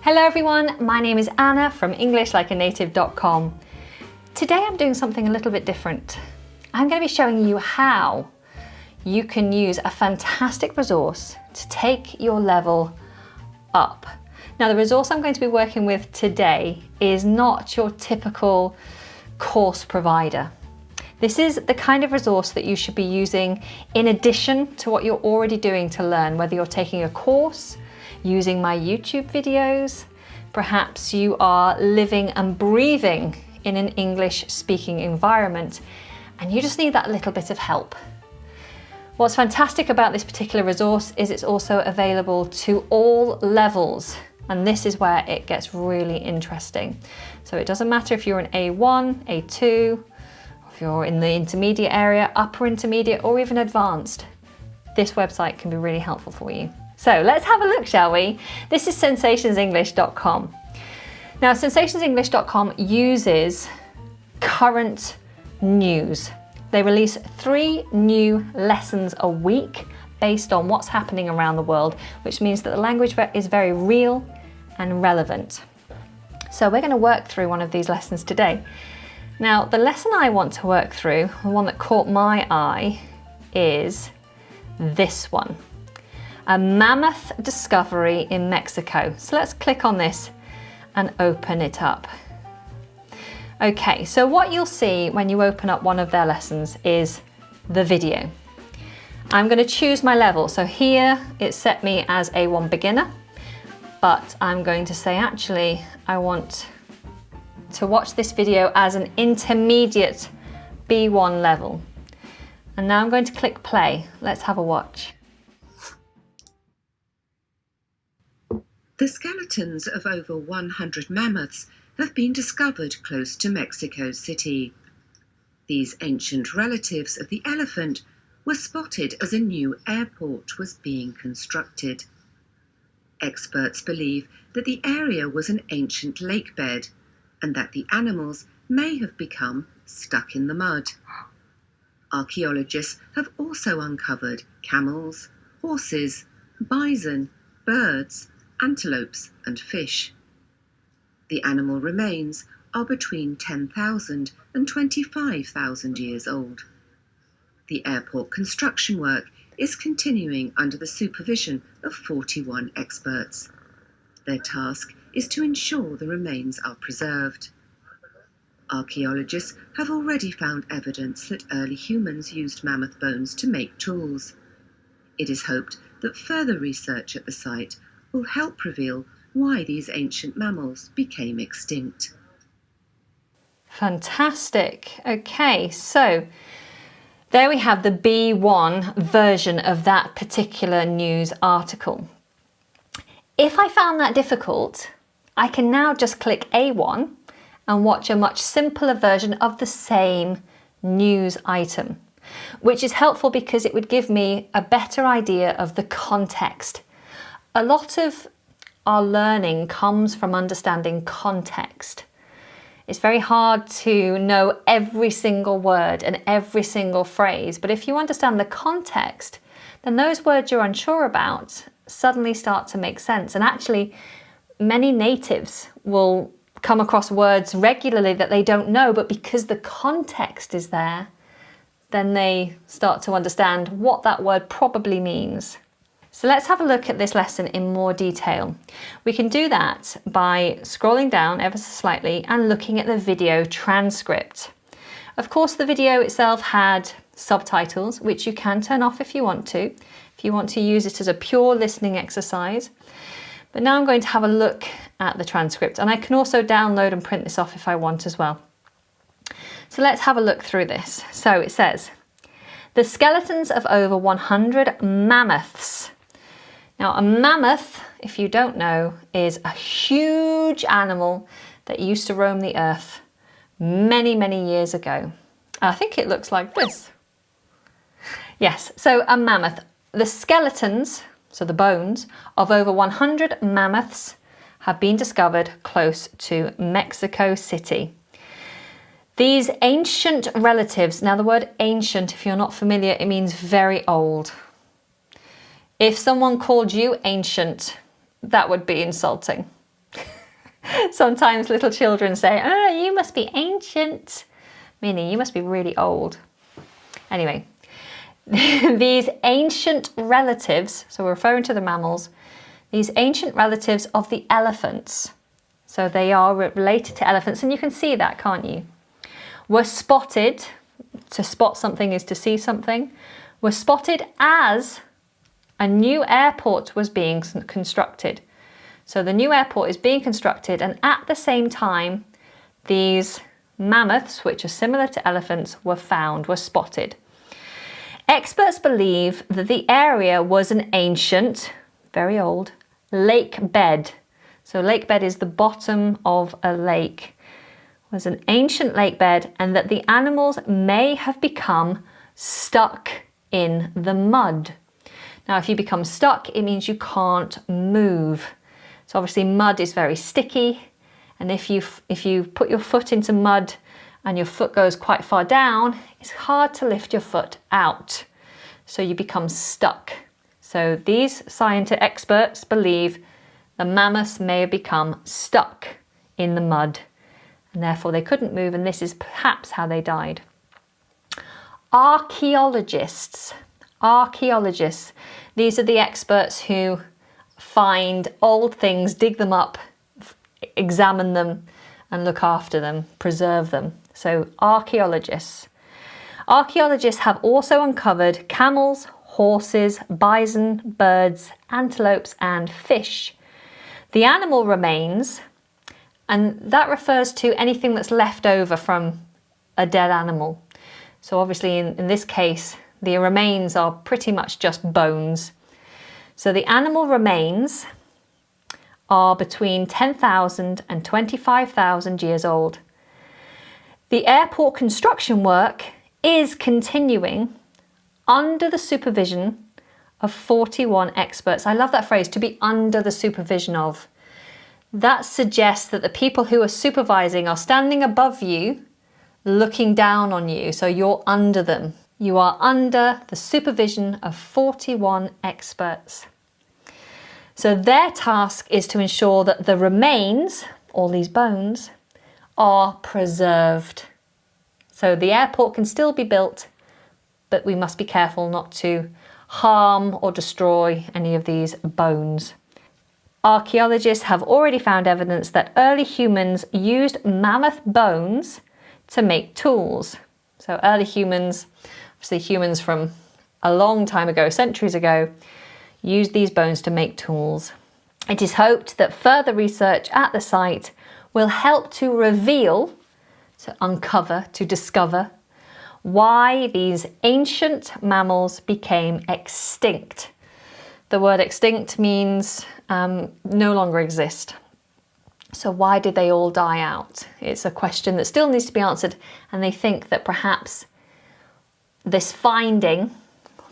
Hello everyone, my name is Anna from EnglishLikeANative.com. Today I'm doing something a little bit different. I'm going to be showing you how you can use a fantastic resource to take your level up. Now the resource I'm going to be working with today is not your typical course provider. This is the kind of resource that you should be using in addition to what you're already doing to learn, whether you're taking a course, using my YouTube videos, perhaps you are living and breathing in an English speaking environment and you just need that little bit of help. What's fantastic about this particular resource is it's also available to all levels, and this is where it gets really interesting. So it doesn't matter if you're an A1, A2, if you're in the intermediate area, upper intermediate, or even advanced. This website can be really helpful for you. So let's have a look, shall we? This is sensationsenglish.com. Now, sensationsenglish.com uses current news. They release 3 new lessons a week based on what's happening around the world, which means that the language is very real and relevant. So we're going to work through one of these lessons today. Now, the lesson I want to work through, the one that caught my eye, is this one. A mammoth discovery in Mexico. So let's click on this and open it up. Okay, so what you'll see when you open up one of their lessons is the video. I'm going to choose my level. So here it set me as A1 beginner, but I'm going to say actually I want to watch this video as an intermediate B1 level. And now I'm going to click play. Let's have a watch. The skeletons of over 100 mammoths have been discovered close to Mexico City. These ancient relatives of the elephant were spotted as a new airport was being constructed. Experts believe that the area was an ancient lake bed and that the animals may have become stuck in the mud. Archaeologists have also uncovered camels, horses, bison, birds, antelopes and fish. The animal remains are between 10,000 and 25,000 years old. The airport construction work is continuing under the supervision of 41 experts. Their task is to ensure the remains are preserved. Archaeologists have already found evidence that early humans used mammoth bones to make tools. It is hoped that further research at the site will help reveal why these ancient mammals became extinct. Fantastic. Okay, so there we have the B1 version of that particular news article. If I found that difficult, I can now just click A1 and watch a much simpler version of the same news item, which is helpful because it would give me a better idea of the context. A lot of our learning comes from understanding context. It's very hard to know every single word and every single phrase, but if you understand the context, then those words you're unsure about suddenly start to make sense. And actually, many natives will come across words regularly that they don't know, but because the context is there, then they start to understand what that word probably means. So let's have a look at this lesson in more detail. We can do that by scrolling down ever so slightly and looking at the video transcript. Of course, the video itself had subtitles, which you can turn off if you want to use it as a pure listening exercise. But now I'm going to have a look at the transcript, and I can also download and print this off if I want as well. So let's have a look through this. So it says, the skeletons of over 100 mammoths. Now, a mammoth, if you don't know, is a huge animal that used to roam the earth many, many years ago. I think it looks like this. Yes, so a mammoth. The skeletons, so the bones, of over 100 mammoths have been discovered close to Mexico City. These ancient relatives, now the word ancient, if you're not familiar, it means very old. If someone called you ancient, that would be insulting. Sometimes little children say, "Oh, you must be ancient," meaning you must be really old. Anyway, these ancient relatives, so we're referring to the mammals, these ancient relatives of the elephants, so they are related to elephants, and you can see that, can't you? Were spotted, to spot something is to see something, were spotted as a new airport was being constructed. So the new airport is being constructed, and at the same time, these mammoths, which are similar to elephants, were spotted. Experts believe that the area was an ancient, very old, lake bed. So lake bed is the bottom of a lake. It was an ancient lake bed, and that the animals may have become stuck in the mud. Now, if you become stuck, it means you can't move. So obviously mud is very sticky, and if you put your foot into mud and your foot goes quite far down, it's hard to lift your foot out. So you become stuck. So these scientific experts believe the mammoths may have become stuck in the mud, and therefore they couldn't move, and this is perhaps how they died. Archaeologists, these are the experts who find old things, dig them up, examine them, and look after them, preserve them. So archaeologists. Archaeologists have also uncovered camels, horses, bison, birds, antelopes, and fish. The animal remains, and that refers to anything that's left over from a dead animal. So obviously in this case, the remains are pretty much just bones. So the animal remains are between 10,000 and 25,000 years old. The airport construction work is continuing under the supervision of 41 experts. I love that phrase, to be under the supervision of. That suggests that the people who are supervising are standing above you, looking down on you, so you're under them. You are under the supervision of 41 experts. So their task is to ensure that the remains, all these bones, are preserved. So the airport can still be built, but we must be careful not to harm or destroy any of these bones. Archaeologists have already found evidence that early humans used mammoth bones to make tools. So early humans, obviously humans from a long time ago, centuries ago, used these bones to make tools. It is hoped that further research at the site will help to reveal, to uncover, to discover, why these ancient mammals became extinct. The word extinct means no longer exist. So why did they all die out? It's a question that still needs to be answered, and they think that perhaps this finding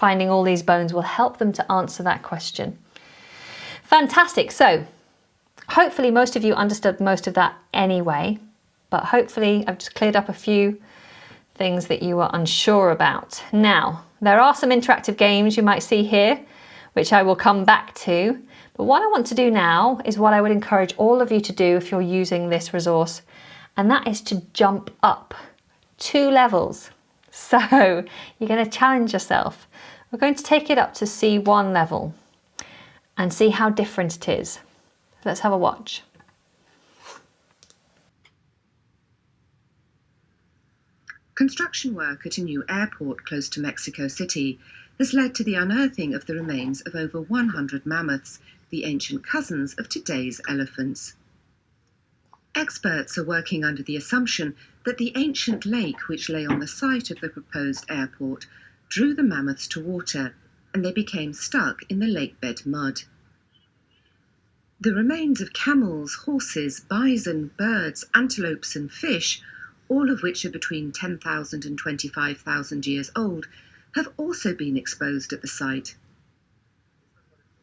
all these bones will help them to answer that question. Fantastic. So hopefully most of you understood most of that anyway, but hopefully I've just cleared up a few things that you were unsure about. Now, there are some interactive games you might see here, which I will come back to. But what I want to do now is what I would encourage all of you to do if you're using this resource, and that is to jump up 2 levels. So you're going to challenge yourself. We're going to take it up to C1 level and see how different it is. Let's have a watch. Construction work at a new airport close to Mexico City has led to the unearthing of the remains of over 100 mammoths, the ancient cousins of today's elephants. Experts are working under the assumption that the ancient lake which lay on the site of the proposed airport drew the mammoths to water, and they became stuck in the lakebed mud. The remains of camels, horses, bison, birds, antelopes and fish, all of which are between 10,000 and 25,000 years old, have also been exposed at the site.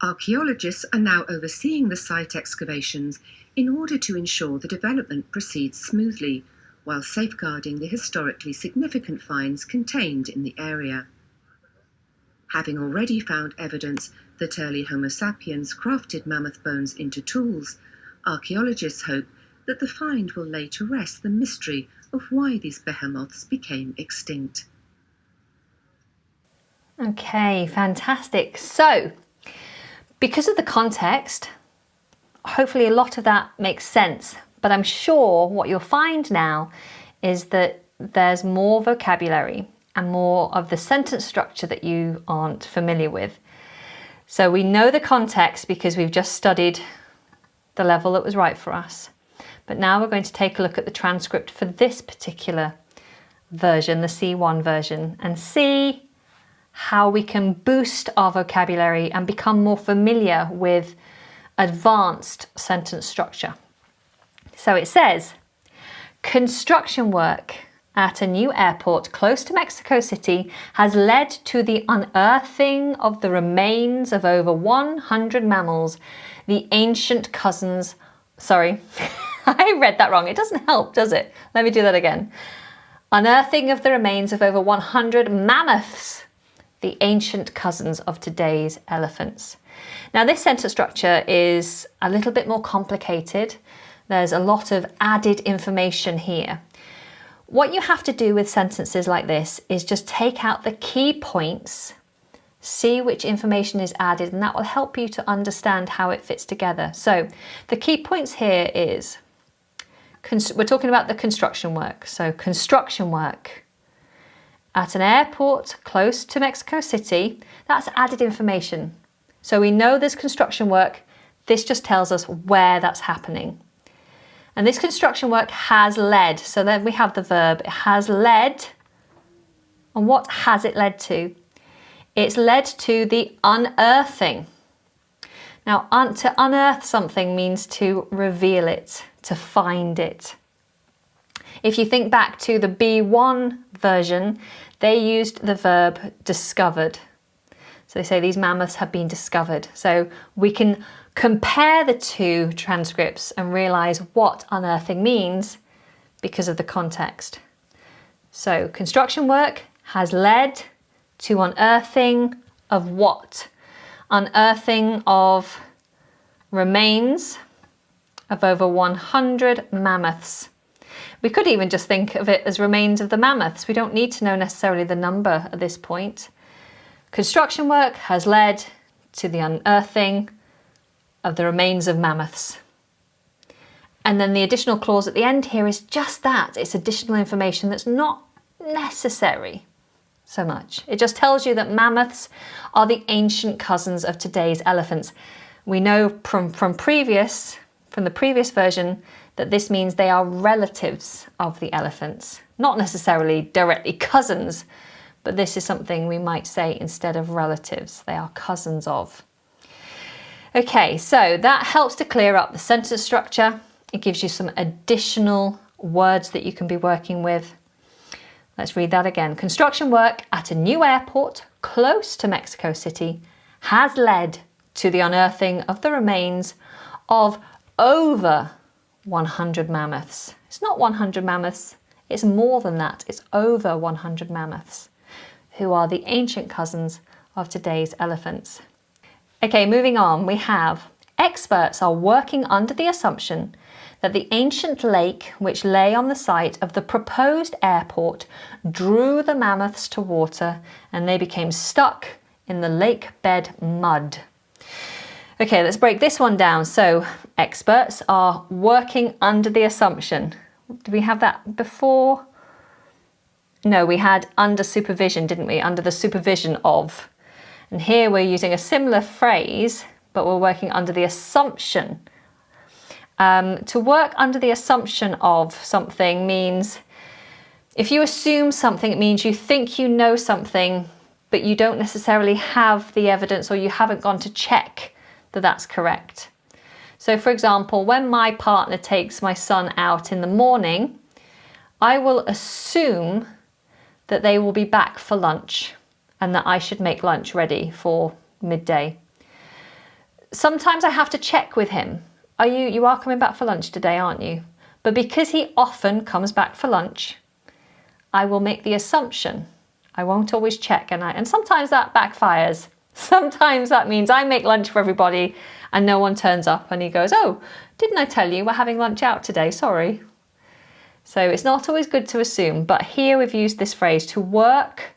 Archaeologists are now overseeing the site excavations in order to ensure the development proceeds smoothly, while safeguarding the historically significant finds contained in the area. Having already found evidence that early Homo sapiens crafted mammoth bones into tools, archaeologists hope that the find will lay to rest the mystery of why these behemoths became extinct. Okay, fantastic. So, because of the context, hopefully a lot of that makes sense, but I'm sure what you'll find now is that there's more vocabulary and more of the sentence structure that you aren't familiar with. So we know the context because we've just studied the level that was right for us. But now we're going to take a look at the transcript for this particular version, the C1 version, and see how we can boost our vocabulary and become more familiar with advanced sentence structure. So it says, construction work at a new airport close to Mexico City has led to the unearthing of the remains of over 100 mammals, the ancient cousins. Sorry, I read that wrong. It doesn't help, does it? Let me do that again. Unearthing of the remains of over 100 mammoths, the ancient cousins of today's elephants. Now, this sentence structure is a little bit more complicated. There's a lot of added information here. What you have to do with sentences like this is just take out the key points, see which information is added, and that will help you to understand how it fits together. So the key points here is, we're talking about the construction work. So construction work at an airport close to Mexico City, that's added information. So we know there's construction work. This just tells us where that's happening. And this construction work has led. So then we have the verb, it has led. And what has it led to? It's led to the unearthing. Now, to unearth something means to reveal it, to find it. If you think back to the B1 version, they used the verb discovered. So they say these mammoths have been discovered. So we can compare the two transcripts and realize what unearthing means because of the context. So construction work has led to unearthing of what? Unearthing of remains of over 100 mammoths. We could even just think of it as remains of the mammoths. We don't need to know necessarily the number at this point. Construction work has led to the unearthing of the remains of mammoths. And then the additional clause at the end here is just that. It's additional information that's not necessary so much. It just tells you that mammoths are the ancient cousins of today's elephants. We know from the previous version that this means they are relatives of the elephants, not necessarily directly cousins, but this is something we might say instead of relatives. They are cousins of. Okay, so that helps to clear up the sentence structure. It gives you some additional words that you can be working with. Let's read that again. Construction work at a new airport close to Mexico City has led to the unearthing of the remains of over 100 mammoths. It's not 100 mammoths, it's more than that. It's over 100 mammoths, who are the ancient cousins of today's elephants. Okay, moving on, we have experts are working under the assumption that the ancient lake which lay on the site of the proposed airport drew the mammoths to water and they became stuck in the lake bed mud. Okay, let's break this one down. So experts are working under the assumption. Did we have that before? No, we had under supervision, didn't we? Under the supervision of. And here we're using a similar phrase, but we're working under the assumption. To work under the assumption of something means, if you assume something, it means you think you know something, but you don't necessarily have the evidence or you haven't gone to check that that's correct. So for example, when my partner takes my son out in the morning, I will assume that they will be back for lunch and that I should make lunch ready for midday. Sometimes I have to check with him. You are coming back for lunch today, aren't you? But because he often comes back for lunch, I will make the assumption. I won't always check, and sometimes that backfires. Sometimes that means I make lunch for everybody and no one turns up and he goes, oh, didn't I tell you we're having lunch out today? Sorry. So it's not always good to assume, but here we've used this phrase to work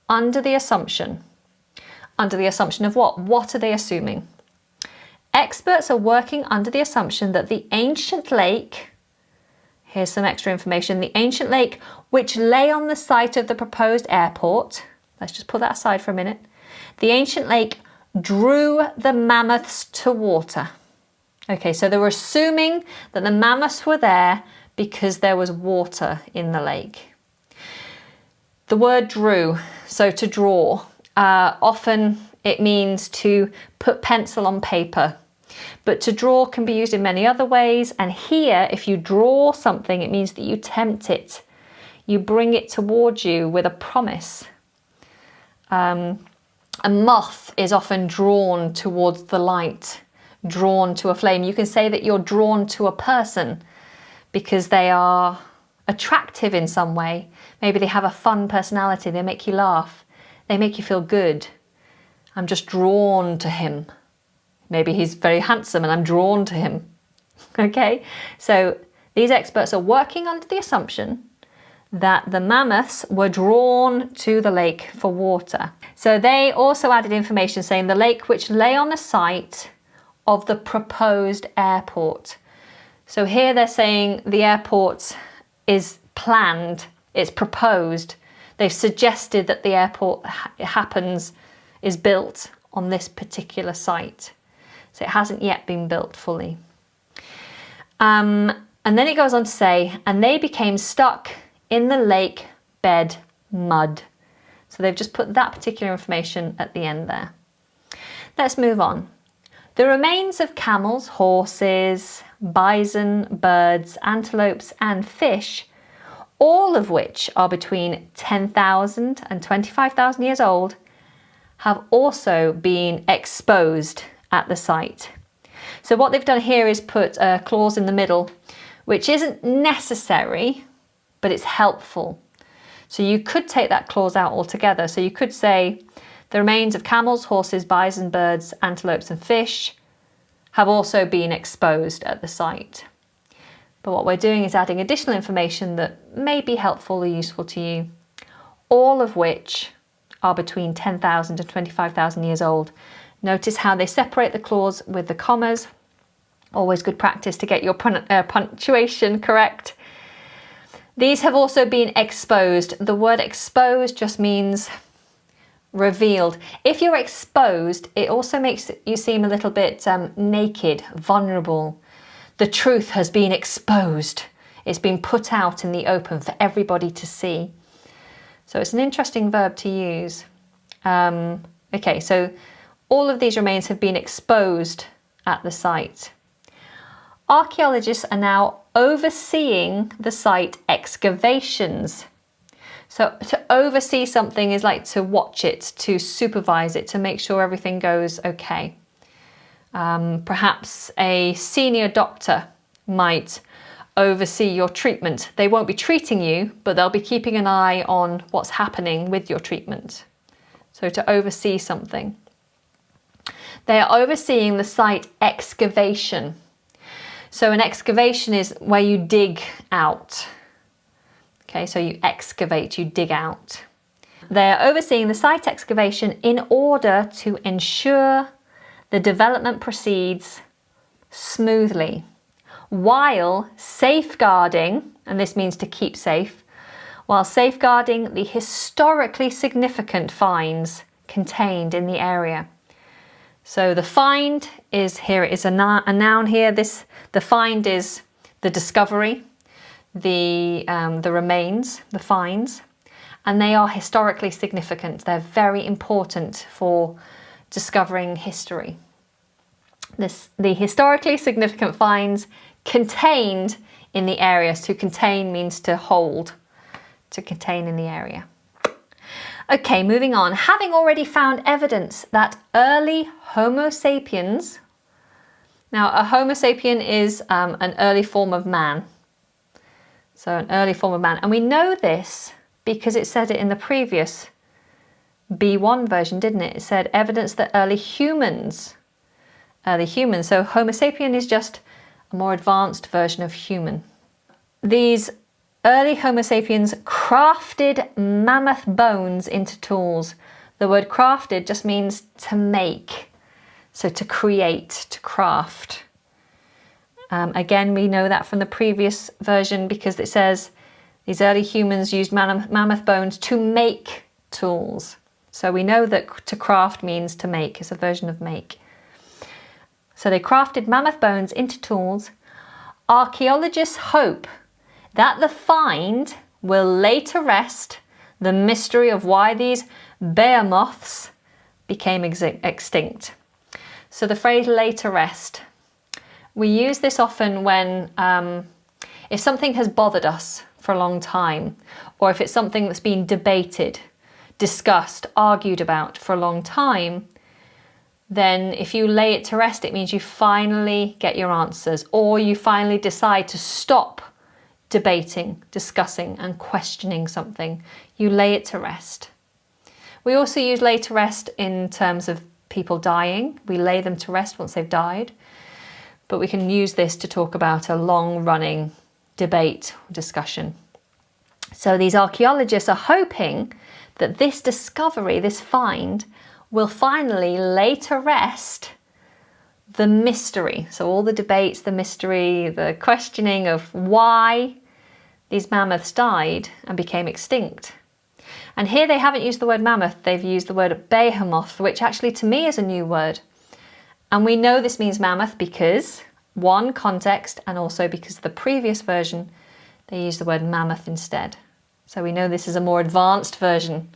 under the assumption. Under the assumption of what? What are they assuming? Experts are working under the assumption that the ancient lake, here's some extra information, the ancient lake which lay on the site of the proposed airport, let's just put that aside for a minute, the ancient lake drew the mammoths to water. Okay, so they were assuming that the mammoths were there because there was water in the lake. The word drew, so to draw, often it means to put pencil on paper. But to draw can be used in many other ways. And here, if you draw something, it means that you tempt it. You bring it towards you with a promise. A moth is often drawn towards the light, drawn to a flame. You can say that you're drawn to a person because they are attractive in some way. Maybe they have a fun personality. They make you laugh. They make you feel good. I'm just drawn to him. Maybe he's very handsome and I'm drawn to him. Okay, so these experts are working under the assumption that the mammoths were drawn to the lake for water. So they also added information saying the lake which lay on the site of the proposed airport. So here they're saying the airport is planned, it's proposed. They've suggested that the airport is built on this particular site. So it hasn't yet been built fully. And then it goes on to say, and they became stuck in the lake bed mud. So they've just put that particular information at the end there. Let's move on. The remains of camels, horses, bison, birds, antelopes and fish, all of which are between 10,000 and 25,000 years old, have also been exposed at the site. So what they've done here is put a clause in the middle, which isn't necessary, but it's helpful. So you could take that clause out altogether. So you could say the remains of camels, horses, bison, birds, antelopes and fish have also been exposed at the site. But what we're doing is adding additional information that may be helpful or useful to you, all of which are between 10,000 and 25,000 years old. Notice how they separate the clause with the commas. Always good practice to get your punctuation correct. These have also been exposed. The word exposed just means revealed. If you're exposed, it also makes you seem a little bit naked, vulnerable. The truth has been exposed. It's been put out in the open for everybody to see. So it's an interesting verb to use. Okay, so all of these remains have been exposed at the site. Archaeologists are now overseeing the site excavations. So to oversee something is like to watch it, to supervise it, to make sure everything goes okay. Perhaps a senior doctor might oversee your treatment. They won't be treating you, but they'll be keeping an eye on what's happening with your treatment. So to oversee something. They are overseeing the site excavation. So an excavation is where you dig out. Okay, so you excavate, you dig out. They are overseeing the site excavation in order to ensure the development proceeds smoothly, while safeguarding, and this means to keep safe, while safeguarding the historically significant finds contained in the area. So the find is, here it is a noun here, the find is the discovery, the remains, the finds, and they are historically significant. They're very important for discovering history. The historically significant finds contained in the area. So to contain means to hold, to contain in the area. Okay, moving on. Having already found evidence that early Homo sapiens, now a Homo sapien is an early form of man. So an early form of man. And we know this because it said it in the previous B1 version, didn't it? It said evidence that early humans. So Homo sapien is just a more advanced version of human. These early Homo sapiens crafted mammoth bones into tools. The word crafted just means to make. So to create, to craft. Again, we know that from the previous version because it says these early humans used mammoth bones to make tools. So we know that to craft means to make. It's a version of make. So they crafted mammoth bones into tools. Archaeologists hope that the find will later rest the mystery of why these behemoths became extinct. So the phrase later rest, we use this often when if something has bothered us for a long time, or if it's something that's been debated, discussed, argued about for a long time, then if you lay it to rest, it means you finally get your answers, or you finally decide to stop debating, discussing and questioning something. You lay it to rest. We also use lay to rest in terms of people dying. We lay them to rest once they've died. But we can use this to talk about a long-running debate or discussion. So these archaeologists are hoping that this discovery, this find, will finally lay to rest the mystery. So all the debates, the mystery, the questioning of why these mammoths died and became extinct. And here they haven't used the word mammoth, they've used the word behemoth, which actually to me is a new word. And we know this means mammoth because, one, context, and also because the previous version, they used the word mammoth instead. So we know this is a more advanced version